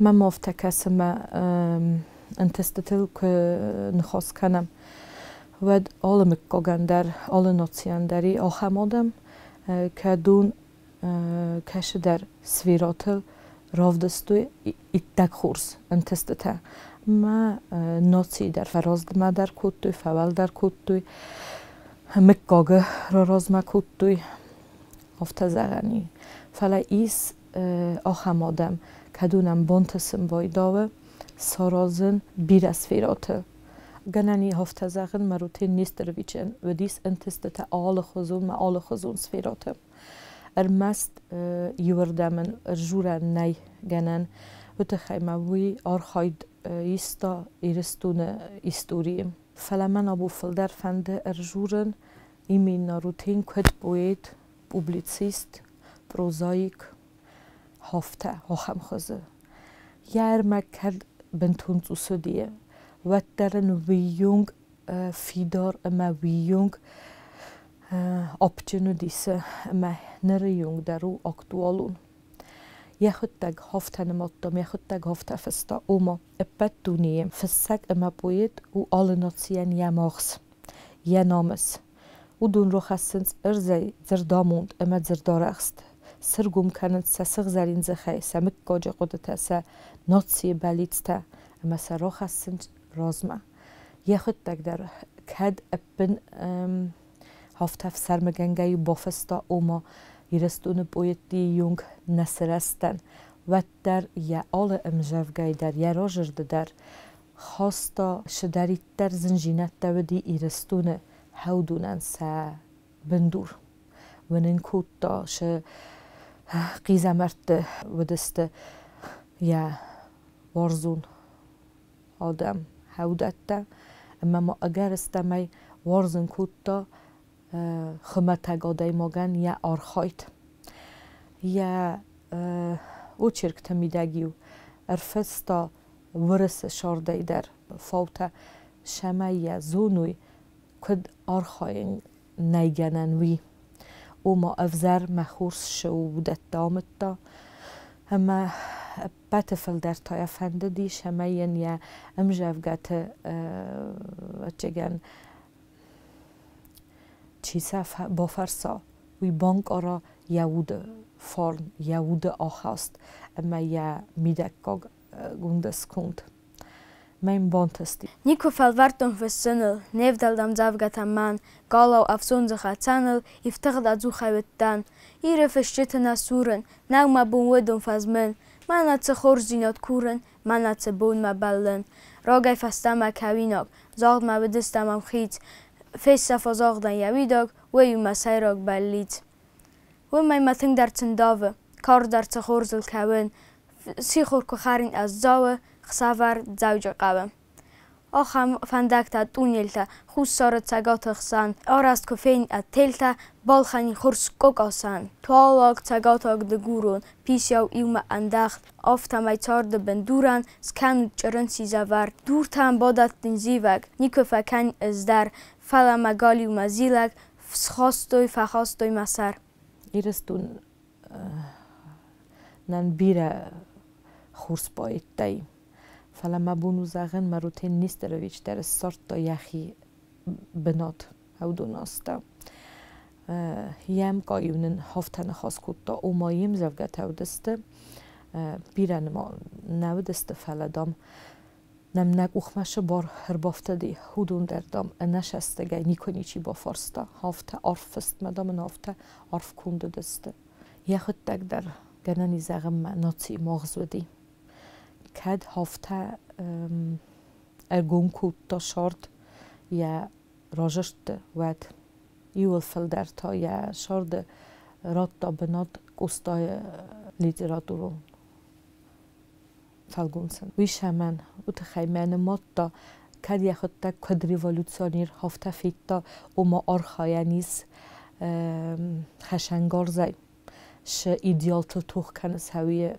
من مفتکس ما انتستتل که نخواست کنم و آل مکگندر آل ناتسیاندری آخمادم که دون کش در سویراتل رافدستوی ایتک خورس انتستته ما ناتسی در فرازد ما در کودتوی فول در کودتوی مکگاگه را راز ما کودتوی افته زغنی فلا ایس آخمادم که دونم بانتسم وایداوه سارازن بیر سویراتل گنانی هفته زغن مروتین نیست رویچن و دیس انتستته آل خزون ما آل خزون سویراتل مست یوردمن جورا نی گنن و تخیموی آرخاید ایستا ایرستون ایستوریم فلمن ابو فلدر فنده جورن ایمین ناروتین کد پویت پوبلیسیست پروزایک هفته هخم خزه یار مکرد بنتونز سودیه و درن ویونگ فیدار اما ویونگ općinu di se nere daru aktualun. Jehuttag haftan mattam, jehuttag hafta festa oma epettuniem fessek ema poet u alle notien jamags. Jenames. Udun rochassens zerdamund ema zerdarechtst. Sirgum kanent sesig zarin zechai samik gaja qodete se notsie belitste ema se rochassens razma. Jehuttag dar kad eppen هفته سرمگنگی بافستا اوما یرستون بویتی یونگ نسرستن و در یا آل امجوگی در یا راجرد در خاستا شداری در زنجینت دودی یرستون هودونن سا بندور و ننکوت دا ش قیزمرت و دست یا وارزون آدم هودت دا اما ما اگر استمی وارزن کوت دا خمتگادای ماگن یا آرخایت یا او چرکت میدگیو ارفستا ورس شارده در فوت شمه یا زونوی کد آرخاین نیگنن وی او ما افزر مخورس شو بودت دامت دا اما بتفل در تای فنده دی شمه یا امجفگت چگن چیسا با فرسا وی بانک آرا یهود فرن یهود آخاست اما یا میدکاگ گوندس کند mijn bondestie. Nico Falvarton Vessenel, Nevdaldam Zavgataman, Galo Afsonzacha Channel, Iftarda Zuchawetan, Ire Verschittena Suren, Nagma Bunwedon Fazmen, Manatse Horzinot Kuren, Manatse Bonma Ballen, Rogai Fastama Kawinog, Zagma Vedestamam Hit, Fessa Fazagdan Yavidog, Weyuma Sairog Ballit. When my mating dartsen dove, Kar dartse Horzel Kawen, Sichor Kocharin as Zawe, خسافر زوج قبم. آخام فندکت دونیلتا خوش سارت سگات خسان آراست کفین اتلتا بالخانی خورس کوکاسان. توالاگ سگاتاگ دگورون پیسیاو ایوم انداخت آفتا میچارد بندوران سکن چرنسی زور دور تام بادت دنزیوگ نیکو فکن از در فلا مگالیو مزیلگ فخواستوی مسر. ایرستون نن بیره خورس باید دایم. فلما بونو زغن مروتين نیسترویچ در سارت تا یخی بنات هودون استا یم قایونن هفتن خاص کود تا اومایم زوجت هودسته بیرن ما نودسته فلدام نم نگ اخمش بار هر بافته دی هودون دردام نشسته گی نیکنی چی با فارستا هفته عرفست مدام هفته عرف کنده دسته یخت تک در گنانی زغم ناتی مغز ودی کد هفته ارگون کود تا شارد یا راجشت ود یول فلدر تا یا شارد راد تا بناد گستای لیتراتورو فلگونسن ویش همن او تخیمن ماد تا کد یخد تا کد ریولوسیونیر هفته فیت تا او ما آرخای نیز خشنگار زی ش ایدیال تا توخ کنس هوی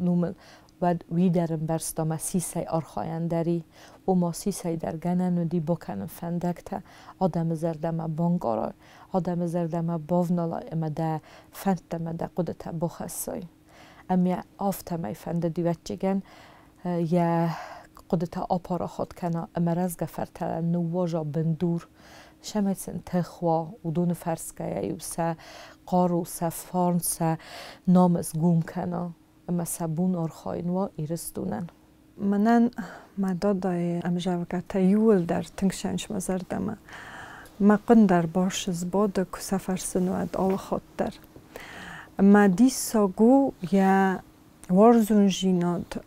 نومل و ویدرم برستام سیسی آرخایندری و ما سیسی در گنن و دی بکنن فندکتا آدم زردم بانگارای آدم زردم باونالای اما ده فندم ده قدرت بخصای امیا آفته می فنده دیوچگن یا قدرت آپارا خود کنا امرز گفرتر نواجا بندور شمسن تخوا و دون فرسکه یوسا قارو سا فارنسا نامز گوم کنا اما سبون ارخاین و ایرستونن منن مدادای امجاوگت یول در تنگشنش مزردم ما قندر باشز باده که سفر سنواد آل خود در ما دیسا گو یا ورزون جیناد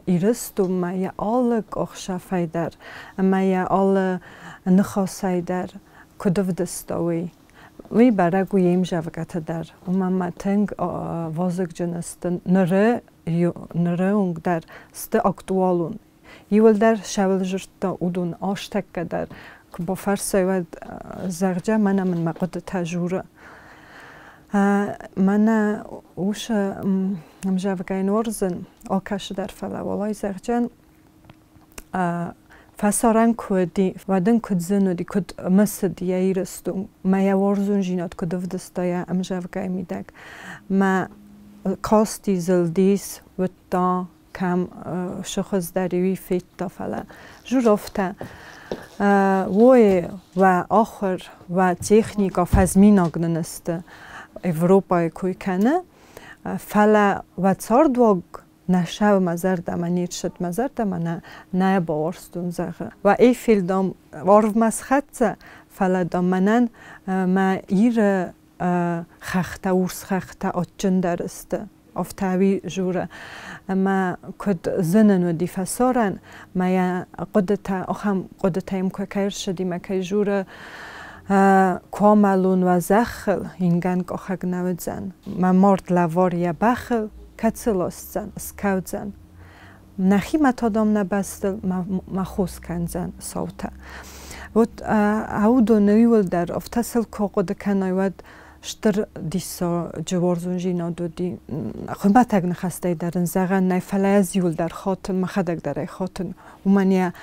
ایرستو ما یا آل گخشا فیدر ما یا آل نخواسای در کدو دستاوی وی برگو یم جوگت در و ما تنگ وازگ جنست نره اونگ در ست اکتوالون یول در شول جرتا اودون آشتک در که با فرسای و زرجه من مقد تجوره من اوش مجاوگین ورزن آکش در فلا والای زرجن فسارن کودی ودن کد زنودی کد مسدی ایرستم ما یا ورزون جینات کد ودستایا مجاوگای میدگ ما کاستی زلدیس و تا کم شخص دریوی فیت فلا جورفته وی و آخر و تکنیکا فزمینا گننسته Evropa koji kene, fala vatsardvog نشو مزرد من نیرشد مزرد من نه باورستون زغه و ای فیل دام وارو مسخت فلا دام منن ما ایر خخته ورس خخته آچن درسته افتاوی جوره ما کد زنن و دی فسارن ما یا قدتا اخم قدتا ایم که کهر شدی ما که جوره کاملون و زخل اینگن که خگ نود زن ما مرد لوار یا بخل کتسلاست زن سکوت زن نخی متادام نبستل ما خوز کن زن صوته و او دو نویول در افتسل که قد کناید شتر دیسا جوارزون جینا دو دی خمت اگ نخسته درن زغن نای فلازیول در خاطن مخدک در خاطن و منیا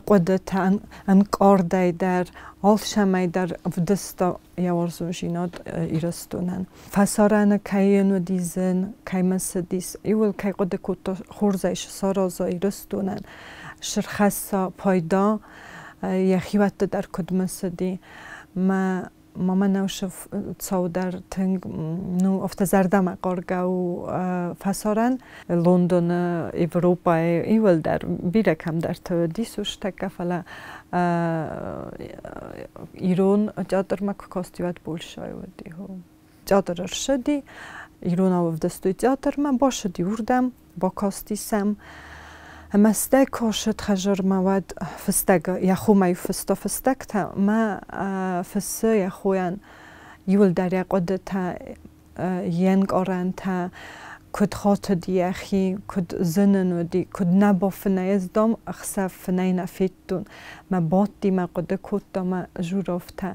قدرت انکارده در آل شمای در دستا یوارزون جینا ایرستونن فسارن کهین و دیزن که مسدیس ایول که قد کتا خورزایش سارازا ایرستونن شرخصا پایدا یخیوت در کد مسدی ما نوشف تصو در تنگ نو افت زردم قارگاو فسارن لندن اروپا ایول در بیره کم در تو دیسوش تک فلا ایران جادر مک کاستیوت بولشای ودی هو جادر شدی ایران او دستوی جادر من باشدی وردم با کاستی سم مستک کاشت خجر مواد فستگ یا خو می فستک تا ما فست یا خویان یول در قدرت ینگ آرن تا کد خاط دیخی کد زنن و دی کد نباف نیز دام اخسف نی نفیدون ما باتی ما قد کد ما جورافته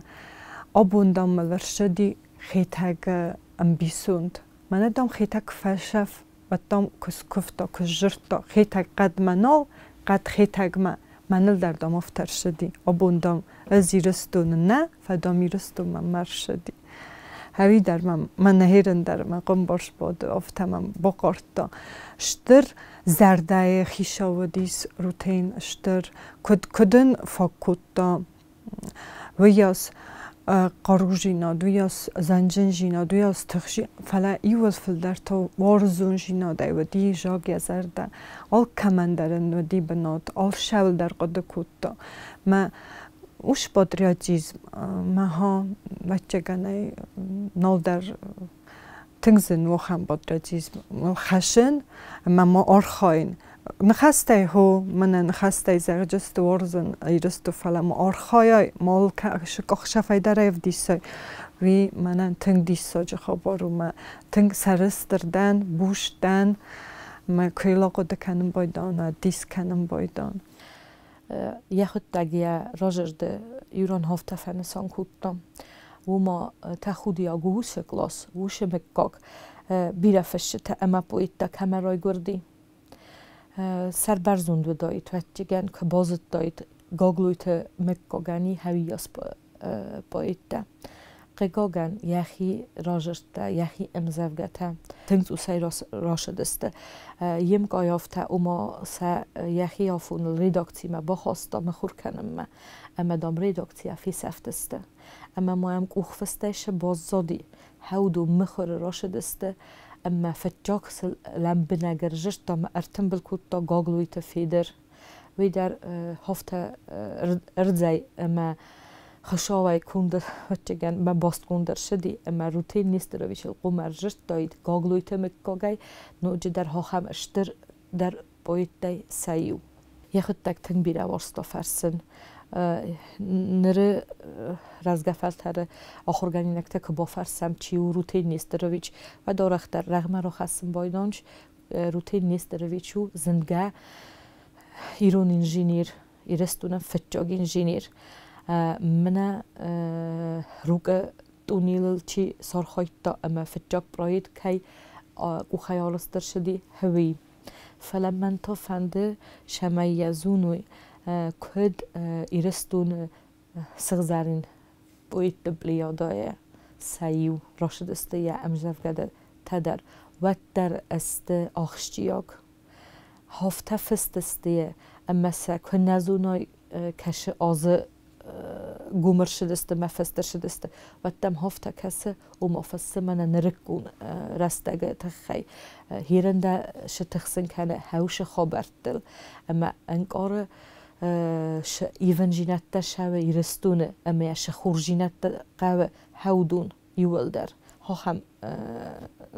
آبون دام ورشدی خیتگ امبیسوند من دام خیتگ فشف و دام کس کفتا کس جرتا خیتگ قد منال قد خیتگ منل در دام افتر شدی آبون دام ازیرستون نه فدام ایرستون من مر شدی هوی در من نهیرن در من قم باش باده افته من بقارتا شتر زرده خیشا و دیس روتین شتر کدن فاکوتا ویاس قارو جیناد ویاس زنجن جیناد ویاس تخشی فلا ایول فل در تو وارزون جیناد و دی جاگی زرده آل کمندرن و دی بناد آل شول در قد کوتا ما اوش بادریاجیزم ما ها بچه گنه نال در تنگزن و خم بادریاجیزم خشن ما آرخاین نخسته هو من نخسته زرجست ورزن ایرست فلا ما آرخای مال شکاخ شفای در ایف دیسای وی من تنگ دیسا جخوا بارو ما تنگ سرستردن بوشتن ما کیلا قد کنم بایدان و دیس کنم بایدان یخود تگیه راجر ده ایران هفته فنسان کودتم و ما تخودی آگوش کلاس ووش مکاک بیره فشته اما پویت تا کمرای گردی سر برزوند و دایت و چگن که بازت دایت گاگلویت مکاگانی هویاس پویت تا قگاگن یخی راجشته یخی امزفگته تنگز اوسای راشدسته یم قایافته اوما سه یخی آفون ریداکتی ما بخواستا مخور کنم ما اما دام ریداکتی افی سفتسته اما ما هم گوخفستهش بازادی هودو مخور راشدسته اما فتجاکس لمب نگرجشت دام ارتم بالکود دا گاگلوی تفیدر وی در هفته ارزای اما خشاوی کندر وچگن من باست کندر شدی اما روتین نیست رو ویشل قمر جشت داید گاگلوی تمکگای نوجه در ها هم اشتر در باید دای سایو یخد تک تنگ بیره وارستا فرسن نره رزگفلت هره آخرگانی نکته که با فرسم چی و روتین نیست رو ویچ و دارخ در رغم رو خستم بایدانش روتین نیست رو ویچو زندگه ایرون انجینیر ایرستونه فتجاگ انجینیر من روگ دونیل چی سرخایت دا اما فتجاگ براید که او خیالستر شدی هوی فلمن تا فنده شمیزونوی کد ایرستون سغزارین باید دبلیادای سایو راشدسته یا امجدفگده تدر و در است آخشتیاگ هفته فستسته اما سه که نزونای کش آزه گومر شدسته مفستر شدسته و تم هفته کسه و مفسته من نرکون رستگه تخی هیرنده شتخسن کنه هوش خابرتل اما انگار ایون جینت شوه ایرستونه اما یش خورجینت قوه هودون یول در ها هم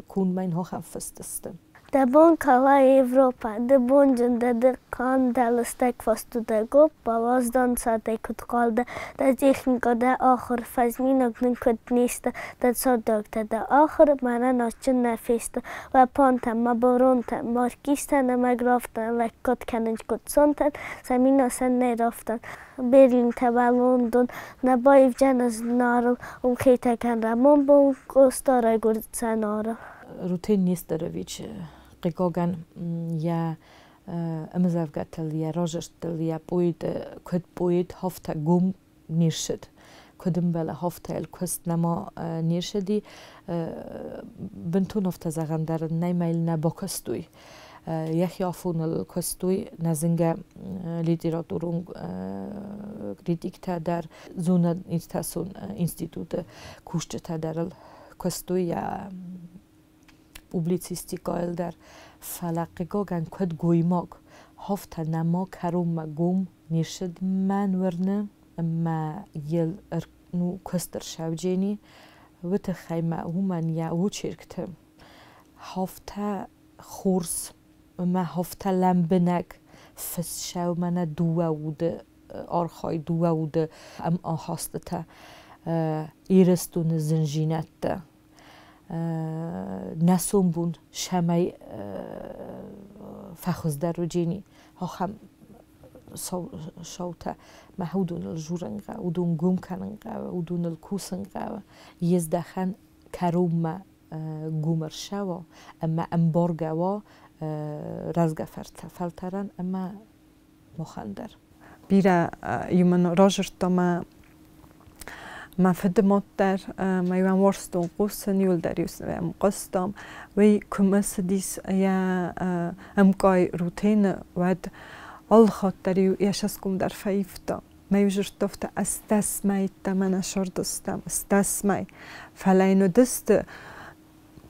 کون من ها هم فستسته Debon kala Evropa, debonjun dedi kan delistek fastu de gop, balazdan sade kut kaldı, de zihnika de ahır fazminaknın kut niste, de sadakte de ahır menen açın nefiste, ve pantem ma baronten, markisten de megraften, lekkot kenenç kut sonten, semina sen ne raften, Berlin tebe London, ne bayıv cenaz narıl, khiteken ramon bon kostaray gurt sen narıl. روتین نیست در ویچ قیقاگن یا امزافگتل یا راجشتل یا باید کد باید هفته گم نیرشد کدوم بله هفته الکست نما نیرشدی بنتون هفته زغن در نیمیل نباکستوی یخی آفون الکستوی نزنگه لیتراتورون کریتیکته در زونه ایستاسون انستیتوت کشته در الکستوی یا publicistika در فلقگا گن کد گویماگ هفته نما کروم گم نیشد من ورنه ما یل نو کستر شوجینی و تخیمه همان یا و چرکتم هفته خورس ما هفته لمبنگ فس شو من دوه وده آرخای دوه وده ام آهاسته تا ایرستون زنجینت نسوم بون شمی فخوز در رو جینی ها هم شوته محودون الجورنگه ودون گم کننگه ودون الکوسنگه یزدخن کروم گومر شوا اما امبارگه و رزگه فلترن اما مخندر بیره یمن راجرتا ما فدمت در ما یوان ورستون قوسن یول دریوس و قستم وی کمس دیس یا امکای روتین ود آل خاطریو یشسکم در فیفتا ما یوجرتفت استسمای تمن شردستم استسمای فلاینو دست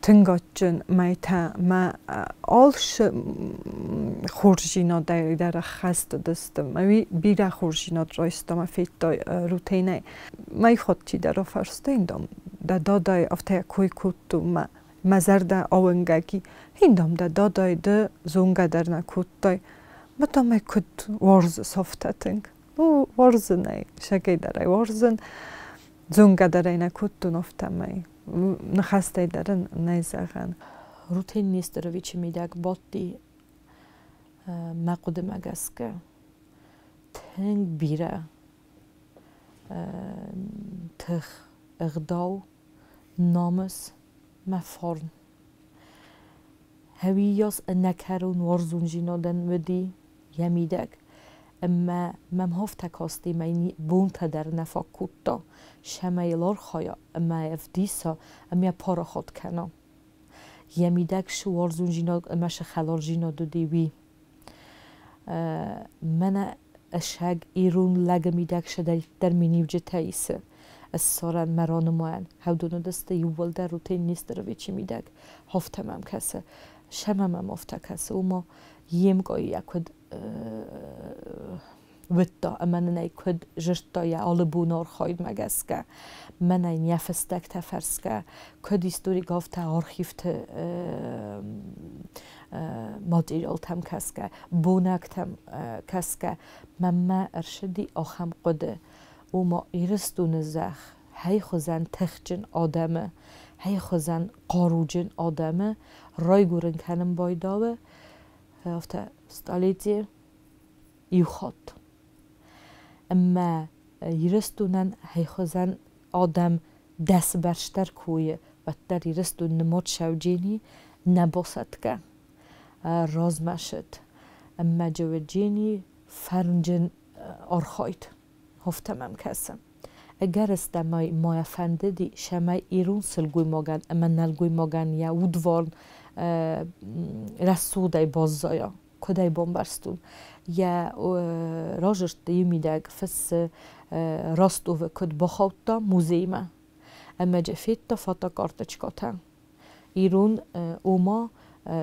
تنگاتجن مایتا ما آلش خورجینا در خست دستم ما بیره خورجینا رایستم ما فیت روتینه ما خودتی در فرستین دم دادای افته کوی کوتو ما مزرد آونگی هندم دادای د زونگ در نکوتای ما تا ما کد ورز صفتتنگ او ورز نه شکی داره ورزن زونگ در نکوتو نفته می نخسته درن نیزگن روتین نیست رو ویچی میدک باتی مقدم اگسکه تنگ بیره تخ اغداو نامس مفارن هویاس نکرون ورزون جینادن ودی یمیدک اما مم هفته کاستی مینی بونت در نفا کوتا شمه لار خوایا اما افدیسا اما پارا خود کنم یمیدک شو ارزون جینا اما شخلار جینا دو دیوی من اشگ ایرون لگ میدک شده در مینیو جتایسه از سارن مران ماین هودونو دسته یوول در روتین نیست رو ویچی میدک هفته مم کسه شمه مم هفته کسه و ما یم گایی یکود ویتا من نیکود جرتا یا آلبونار خواهید مگسکه من این یفستک تفرسکه کد استوری گفته آرخیفت ماتریال تم کسکه بونک تم کسکه من ارشدی آخم قده و ما ایرستون زخ هی خوزن تخجن آدمه هی خوزن قاروجن آدمه رای گورن کنم بایداوه افته ستالیتی یوخات اما ایرستونن هی خوزن آدم دست برشتر کویه و در ایرستون نماد شوجینی نباست که راز مشد اما جوجینی فرنجن آرخاید هفتم هم کسم اگر است مای فنده دی شمای ایرون سلگوی ماگن اما نلگوی ماگن یا اودوارن رسودای بازایا کدای بامبرستون یا راجرت دیمیدگ فس راستو و کد بخوتا موزیمه اما جفیت تا فاتا کارتچکاتن ایرون اوما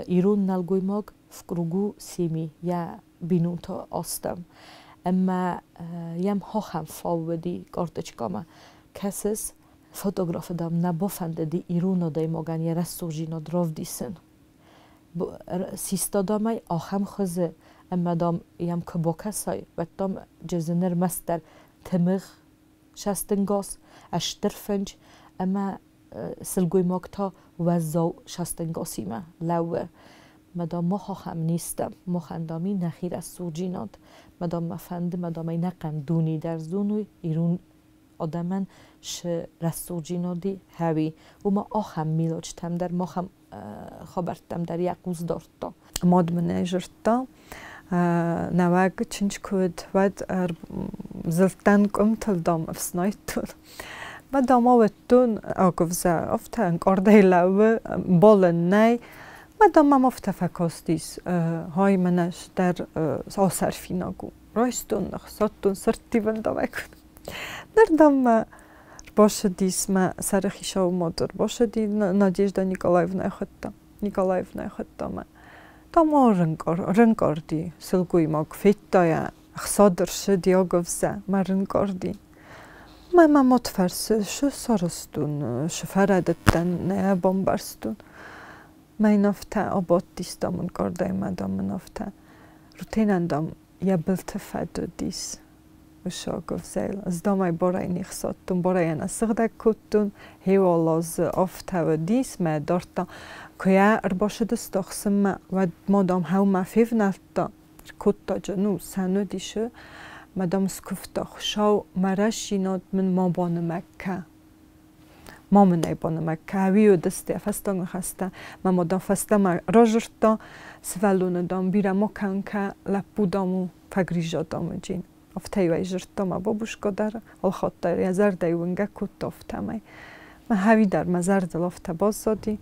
ایرون نلگوی ماگ فکرگو سیمی یا بینون تا آستم اما یم ها هم فاودی کارتچکامه کسس فوتوگراف دام نبافنده دی ایرون دای ماگن یا رستو جینا دراو دیسن سیستا دامای آخم خوزه اما دام یم کبا کسای و دام جزنر مستر تمغ شستنگاس اشتر فنج اما سلگوی ماکتا وزاو شستنگاسیمه لوه مدام ما هم نیستم ما خندامی نخیر از سوجیناد مدام مفنده مدام ای نقم دونی در زونوی ایرون آدمن ش رسوجینادی هوی و ما آخم میلوچتم در ما هم خبرتم در یقوز دارتا مادمنه جرتا نواگ چنج کود ود زلتن کم تلدام افسنایتون و داماوتون آگوزه افتن کارده لوه بالن نی و دامم افته فکاستیس های منش در آسرفی نگو رایستون نخصاتون سرتی بلده بکن در دام باشه دیس ما سر خیشا و مادر باشه دی نادیجدا نیکالایفنا خودتا ما داما رنگار دی سلگوی ما گفیتا یا اخصادر شدی آگوزه ما رنگار دی ما متفرس شو سارستون شو فردتن نه بامبرستون من نفته آباد دیستامون کردای مدام نفته روتین اندام یا بلتفد دیس وشا گفزیل از دامای برای نیخصاتون برای نسخده کتون هیوالاز افته و دیس ما دارتا که یا ارباشه دستاخسم و مادام هاو مفیف نفتا کتا جنو سنو دیشه مادام سکفتا خشاو مرشینات من ما بان مکه ما من ایبان مکه هویو دسته فستان خسته ما مادام فسته ما راجرتا سوالون دام بیره ما کنکه لپو دامو فگریجا دامو جین افته وی جرتا ما بابوشکا در الخاطر یا زرده ونگه کت افته ما هوی در مزر دل افته باز زادی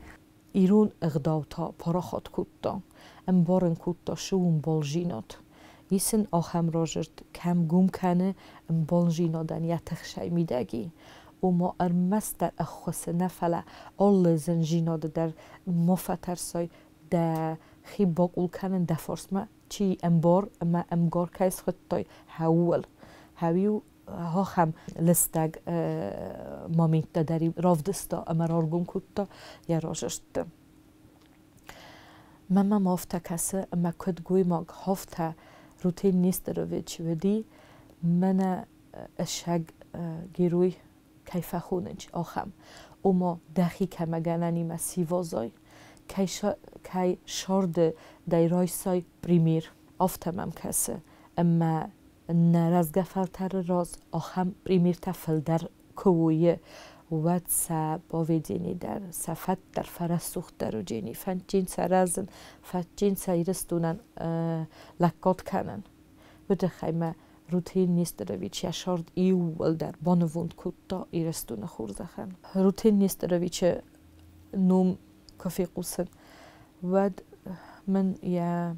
ایرون اغداوتا پارا خود کتا ام بارن کتا شوون بالجینات ایسن آخم راجرت کم گوم کنه ام بالجینادن یا تخشای میدگی و ما ارمستر اخوصه نفله آل زنجیناده در مفترسای ده خی باقول کنن ده فرس ما چی امبار اما امگار کیس خودتای هاول هاویو ها هم لستگ مامیت داری رافدستا اما رارگون کتا یا راجشت مما مافته کسه اما کد گوی ماگ هفته روتین نیست رو ویچی ودی من اشگ گیروی کیفه خونج آخم اما دخی که مگننی ما سیوازای کی شارد دایرای سای پریمیر آفتمم کسه اما نرزگه فلتر راز آخم پریمیر تفل در کویه ود سا باویدینی در صفت در فرسوخت در و جینی فن جین سرزن فن جین سایرستونن لکات کنن بده خیمه روتین نیست رویچ یا شارد ایول در بانووند کتا ایرستون خورزخن روتین نیست رویچ نوم کافی قوسن ود من یا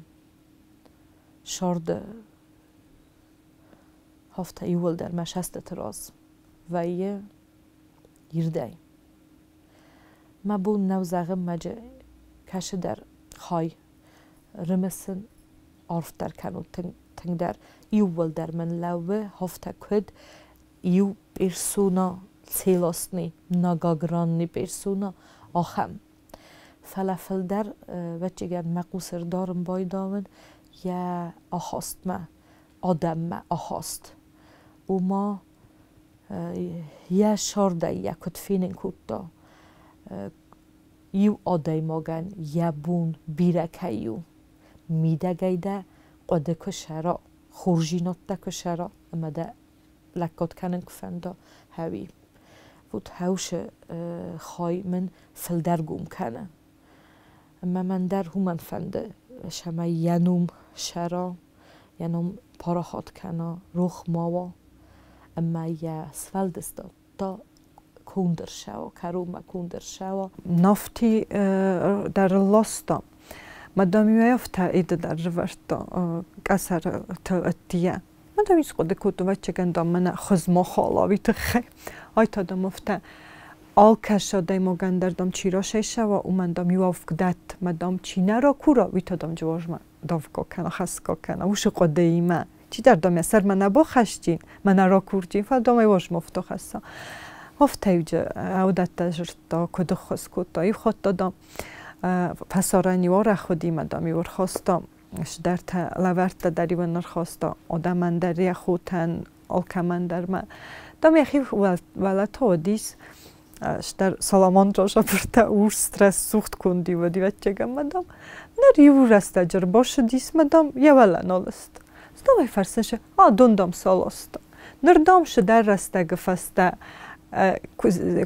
شارد هفته ایول در مشست تراز و یه یردای ما بون نوزاغم مجه کش در خای رمسن عرف در کنو تنگ در ایول در من لوه هفته کد ایو پرسونا سیلاستنی نگاگرانی پرسونا آخم فلافل در وچگن مقوسر دارم بایداون یا آخاست ما آدم ما آخاست و ما یا شارده یا کتفینن کتا یو آدای ماگن یا بون بیرکیو میده گیده قده کشرا خورجینات ده کشرا اما ده لکات کنن کفنده هاوی بود هاوش خواهی من فلدر گوم کنه اما من در همان فنده شما ینوم شرا ینوم پاراخات کنه روخ ماوا اما یا سفلدستا تا کوندر شوا کروما کوندر شوا نفتی در لاستا مادامی میافته ایده در رورتا کسر تا اتیه مادامی سخود کتو و چگن دامنه خزما خالاوی تخه آی تا دامفته آل کشا دایما گندر دام چی را شوا و من دام یوافق دت مادام چی نرا کورا وی تا دام جواج من دافکا کنه خسکا کنه وش قده ای من چی در دام سر من نبا خشجین من نرا کورجین فل دام یواج مفتو خسا هفته ایجا عودت تجربه کد خس کتایی خود دادم پسرانی واره خودی مدامی ور خواستم در لورت داری و نرخواستم آدم من دری خودن آلکمن در من دام یخی ولت ها دیس در سالامان جاشا برده اور استرس سوخت کندی و دیوت چگم مدام نری ور است اجر باشه دیس مدام یه ولا نالست استوای فرسنش دوندام سالاست نردام شدر رسته گفسته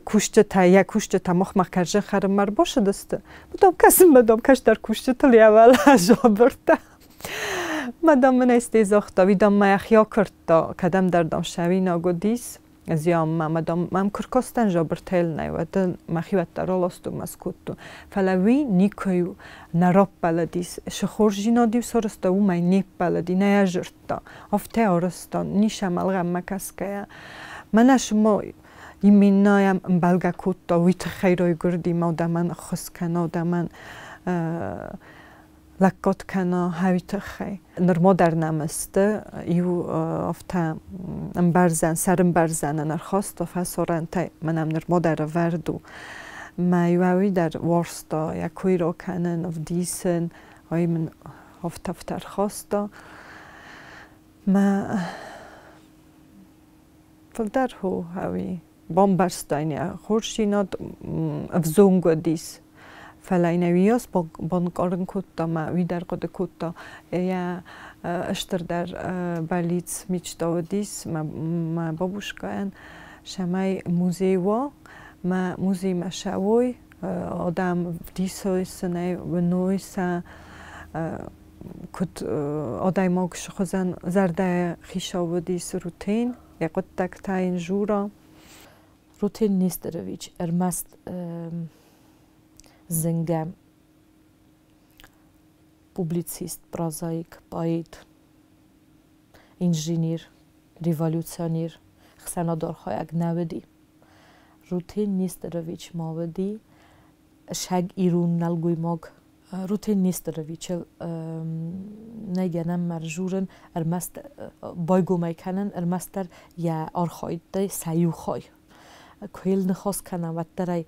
کوشت یا کوشت مخمخ کرده خرم مر باشه دسته مدام کسی مدام کش در کوشت تلی اول جا برده مدام من استیزاختا ویدام ما اخیا کرد کدم دردام شوی ناگو دیس زیام مدام من کرکستن جا برتیل نیوه مخیوت در آلاستو مسکوتو فلوی نیکویو نراب بلدیس شخورجی نادیو سرستا و مای نیپ بلدی نیجرتا افته آرستا نیشم الغم مکسکه من شما ایمینایم بلگه کتا ویت خیرای گردی ما دامن خس کنا دامن لکات کنا هویت خی نرما در نمسته ایو افته برزن سرم برزن نرخواست و فسرنته منم نرما در وردو ما یوی در وارستا یکوی را کنن و دیسن های من افته فتر خواستا ما فلدر هو هوی بامبرستاینه خورشینات افزونگو دیس فلاینویاس بانکارن کتا ما ویدر قد کتا یا اشتر در بالیت میچتا و دیس ما بابوشکاین شمای موزیوا ما موزی مشاوی آدم دیسوی سنه و نویسا کت آدم ماگش خوزن زرده خیشا و دیس روتین یا قد تکتاین جورا روتین نیست رویچ ارمست زنگم publicist, prozaik, poet, inženýr, revolucionír, xenodorhajak nevedi. Rutin nisztorovics mavedi, seg irunnal gujmog. Rutin nisztorovics negenem már zsúren, mest bajgómai kenen, mester ja archajtai szájúhaj. Kölne haszkana vetterej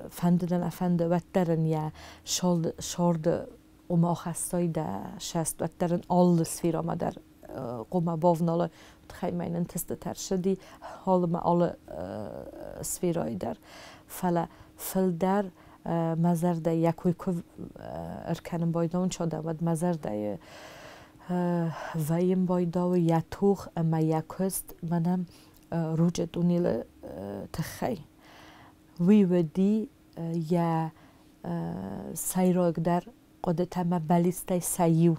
fendeden efende vetteren ja sorda oma achasszai de sest vetteren alle szféra der oma bavnale tchejmeinen testetersedi halme alle szférai der fele felder mezerde jakuj erkennen bajdaun csodavad mezerde vejim bajdaun jatuch ema jaközt menem روجت اونیل تخی وی ودی یا سایراگ در قدرت ما بالیسته سایو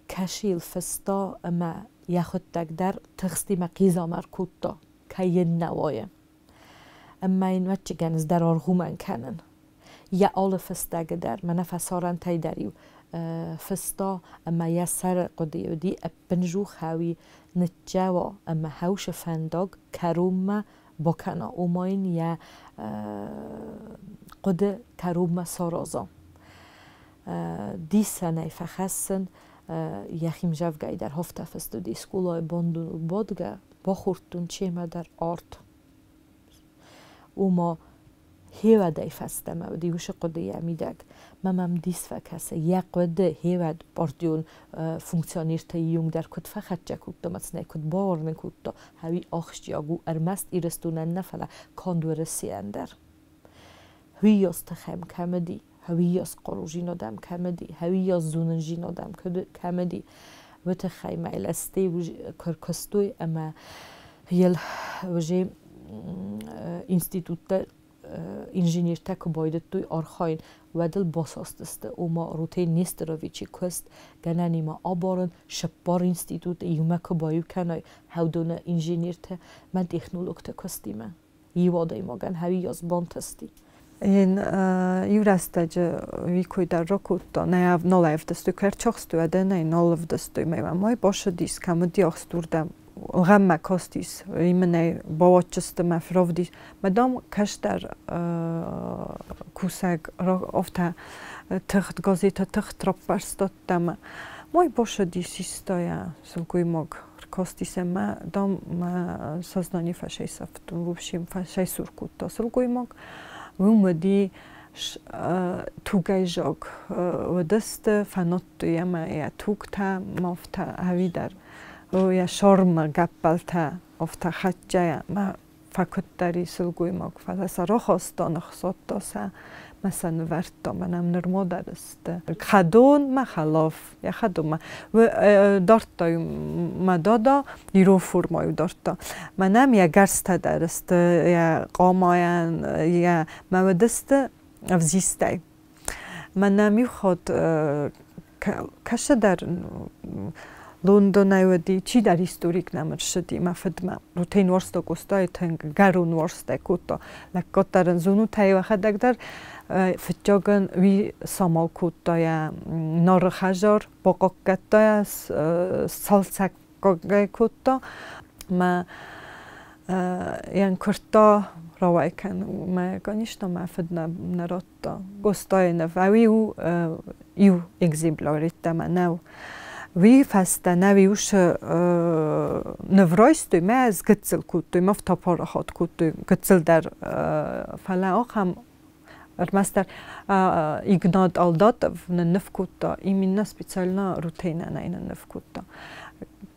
کشیل فستا اما یخود تک در تخستی ما قیزا مرکوتا که یه نوایه اما این وچه گنز در آرغو من کنن یا آل فستگ در من فسارن تای دریو فستا اما یا سر قدیو دی بنجو خواهی نتجاوا اما هوش فنداگ کروم بکنا اوماین یا قد کروم سارازا دی سنه فخصن یخیم جوگای در هفته فستو دی سکولای باندون بادگه با خورتون چه ما در آرد اوما هیو دای فستم و دیوش قده یمیدگ ممم دیس فکسه یک قده هیو باردیون فونکسیونیر تاییونگ در کد فخط جکود دا متنه کد باور نکود دا هوی آخش جاگو ارمست ایرستونن نفلا کاندورسی اندر هوی یاست تخم کمدی هوی یاست قروجین آدم کمدی هوی یاست زوننجین آدم کمدی و تخیم الاستی و کرکستوی اما هیل وجه انستیتوت inženjer tako bojde tu archain vedel basasteste oma rote nesterovici kost gananima abaran şapar institut yumak bayu kanay havdona inženjerte man teknologte kostime yivada magan havi yaz bantasti این یورستاج ویکوی در رکوتا نه نلاف دستو کرچاخستو اده نه نلاف دستو میوام مای باشه دیس کم دیاخستوردم غم مکاستیس ایمنه باوچست مفروفدیس مدام کشتر کوسگ را افته تخت گازیتا تخت راپرستادم مای باشه دیسیستایا سلگوی مگ کاستیس ما دام سازنانی فشای سفتون وبشیم فشای سرکوتا سلگوی مگ ومدی توگای جاگ و دست فنوتوی ما یا توکتا مافتا هوی در و یا شرم گپلتا افتا خجه ما فکت داری سلگوی ما فلسا را خواستان خصوص داسه مثلا ورتا منم نرمو درست خدون ما خلاف یا خدون ما و دارتا ما دادا دیرو فرمایو دارتا منم یا گرسته درست یا قاماین یا مودست افزیسته منم خود کشه در لندن ایودی چی در هیستوریک نمرشدی مفهوم روتین ورستا گستای تنگ گرون ورستا کوتا لکات در زونو تای وقت در فتجاگن وی سامال کوتا یا نار خجار باقاقتا یا سالسک کوتا ما یان کرتا روای کن ما گانیشتا مفهوم نراتا گستای نفوی او یو اگزیبلاریت ما نو وی فسته نویوش نورایستوی ما از گتزل کودوی ما فتاپاره خود کودوی گتزل در فلا آخم ارمستر ایگناد آلداد ننف کودا ایمین سپیسیالنا روتینه نه ننف کودا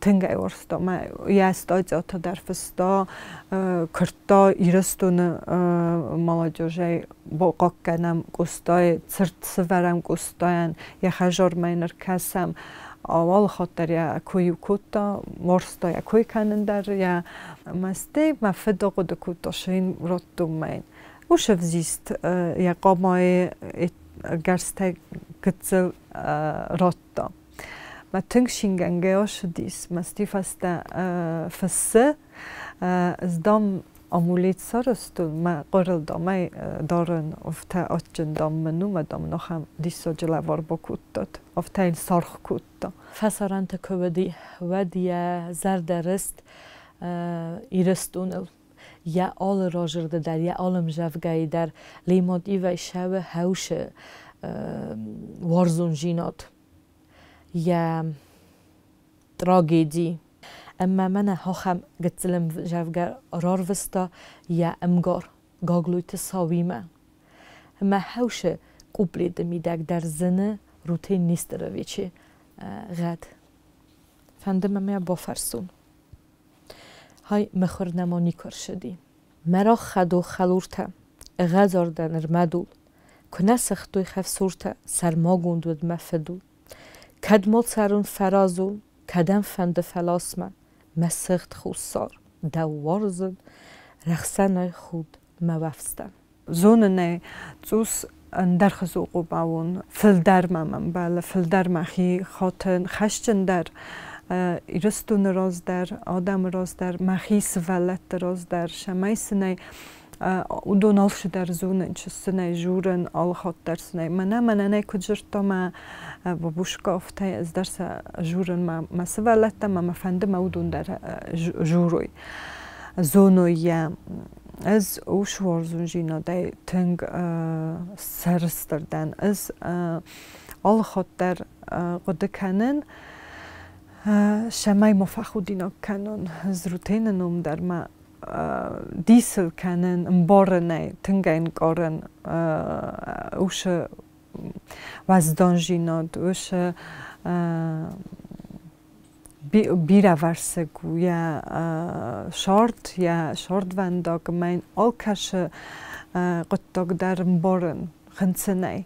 تنگای ورستا ما یاستای زیاده در فستا کرتا ایرستون مالاجوجای باقاق کنم گستای سرت سورم گستاین یا خجار مینر کسم اول خاطر یا کوی کوتا ورستا یا کوی کنن در یا مستی مفید قد کوتا شین راتو مین وش فزیست یا قامای گرسته گتزل راتا ما تنگ شینگنگه آش دیس مستی فسته فسه از دام آمولیت سرستون ما قرل دامه دارن افته آتجن دام منو مدام نخم دیسا جلوار با کود داد افته این سرخ کود داد فساران تکودی ودی زردرست ایرستونل یا آل راجرده در یا آلم جفگای در لیماد ایوی شو هوش وارزون جینات یا تراجیدی اما من هاخم گتلم جفگر راروستا یا امگار گاگلوی تساویمه اما هوش قبلید میدک در زنه روتین نیست رویچی غد فندم ما با فرسون های مخور نمانی کر شدی مرا خدو خلورتا غزاردن ارمدول کنه سختوی خف سورتا سرما گوندود مفدول کدمات سرون فرازول کدم فند فلاسمه مسخت خوصار دوارزن رخصنای خود موفستن زونه نه زوس در خزوق باون فل در من بله فل در مخی خاطن خشتن در ایرستون راز در آدم راز در مخی سوالت راز در شمای سنه او دونالش در زونه چه سنه جورن آل خاط در سنه من نه کجرتا ما بابوش گفته از درس جورن ما سوالت ما فنده ما دون در جوروی زونوی از اوش ورزون جینا دای تنگ سرستردن از آل خاط در قد کنن شمای مفخودینا کنن از روتین نوم در ما دیسل کنن مبارنه تنگین کارن اوش وزدان جیناد اوش بیره ورسگو یا شارد ونداگ من آل کش قطاگ در مبارن خنسنه